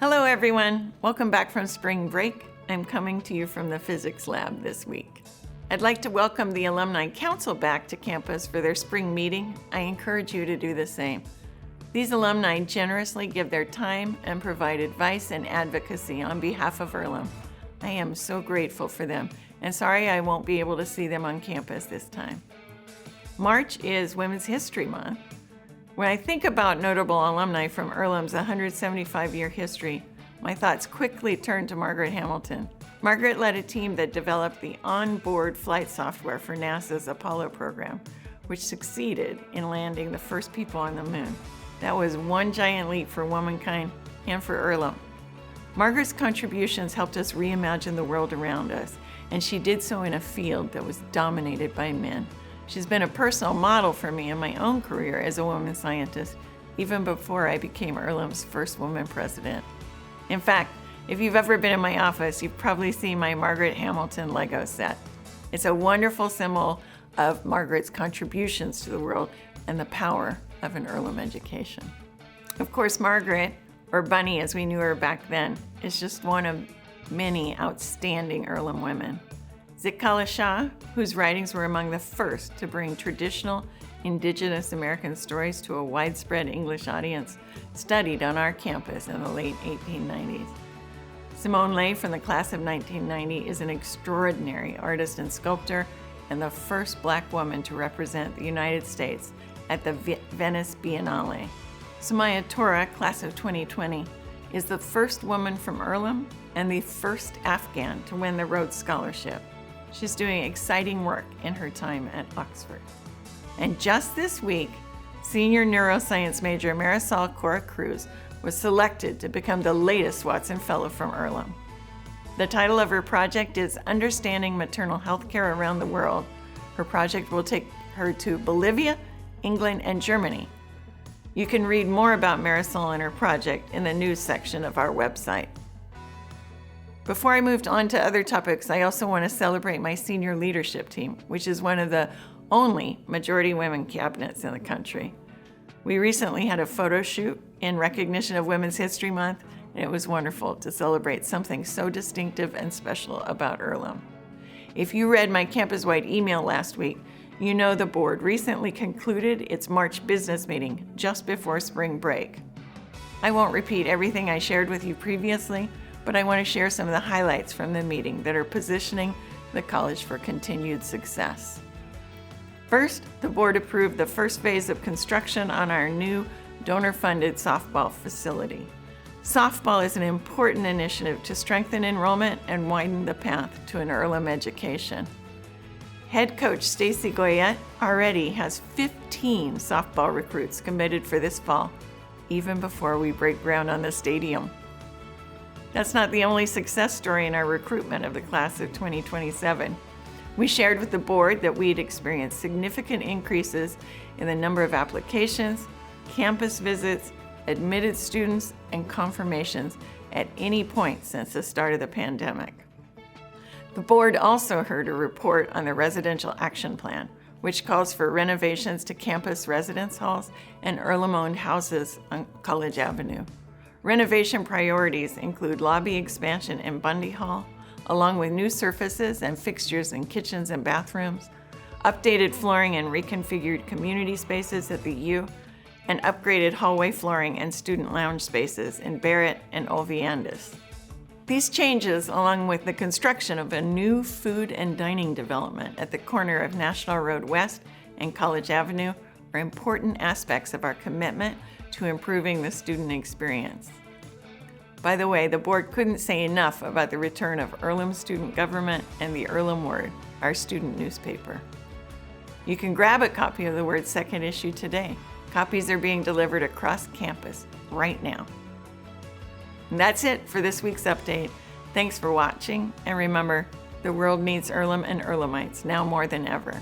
Hello everyone, welcome back from spring break. I'm coming to you from the physics lab this week. I'd like to welcome the Alumni Council back to campus for their spring meeting. I encourage you to do the same. These alumni generously give their time and provide advice and advocacy on behalf of Earlham. I am so grateful for them, and sorry I won't be able to see them on campus this time. March is Women's History Month. When I think about notable alumni from Earlham's 175-year history, my thoughts quickly turn to Margaret Hamilton. Margaret led a team that developed the onboard flight software for NASA's Apollo program, which succeeded in landing the first people on the moon. That was one giant leap for womankind and for Earlham. Margaret's contributions helped us reimagine the world around us, and she did so in a field that was dominated by men. She's been a personal model for me in my own career as a woman scientist, even before I became Earlham's first woman president. In fact, if you've ever been in my office, you've probably seen my Margaret Hamilton Lego set. It's a wonderful symbol of Margaret's contributions to the world and the power of an Earlham education. Of course, Margaret, or Bunny as we knew her back then, is just one of many outstanding Earlham women. Zitkala Shah, whose writings were among the first to bring traditional Indigenous American stories to a widespread English audience, studied on our campus in the late 1890s. Simone Leigh from the class of 1990 is an extraordinary artist and sculptor and the first Black woman to represent the United States at the Venice Biennale. Sumaya Tora, class of 2020, is the first woman from Earlham and the first Afghan to win the Rhodes Scholarship. She's doing exciting work in her time at Oxford. And just this week, senior neuroscience major Marisol Cora Cruz was selected to become the latest Watson Fellow from Earlham. The title of her project is Understanding Maternal Healthcare Around the World. Her project will take her to Bolivia, England, and Germany. You can read more about Marisol and her project in the news section of our website. Before I moved on to other topics, I also want to celebrate my senior leadership team, which is one of the only majority women cabinets in the country. We recently had a photo shoot in recognition of Women's History Month, and it was wonderful to celebrate something so distinctive and special about Earlham. If you read my campus-wide email last week, you know the board recently concluded its March business meeting just before spring break. I won't repeat everything I shared with you previously, but I want to share some of the highlights from the meeting that are positioning the college for continued success. First, the board approved the first phase of construction on our new donor-funded softball facility. Softball is an important initiative to strengthen enrollment and widen the path to an Earlham education. Head coach Stacy Goyette already has 15 softball recruits committed for this fall, even before we break ground on the stadium. That's not the only success story in our recruitment of the class of 2027. We shared with the board that we'd experienced significant increases in the number of applications, campus visits, admitted students, and confirmations at any point since the start of the pandemic. The board also heard a report on the Residential Action Plan, which calls for renovations to campus residence halls and Earlham-owned houses on College Avenue. Renovation priorities include lobby expansion in Bundy Hall, along with new surfaces and fixtures in kitchens and bathrooms, updated flooring and reconfigured community spaces at the U, and upgraded hallway flooring and student lounge spaces in Barrett and Olviandis. These changes, along with the construction of a new food and dining development at the corner of National Road West and College Avenue, are important aspects of our commitment to improving the student experience. By the way, the board couldn't say enough about the return of Earlham Student Government and the Earlham Word, our student newspaper. You can grab a copy of the Word's second issue today. Copies are being delivered across campus right now. And that's it for this week's update. Thanks for watching, and remember, the world needs Earlham and Earlhamites now more than ever.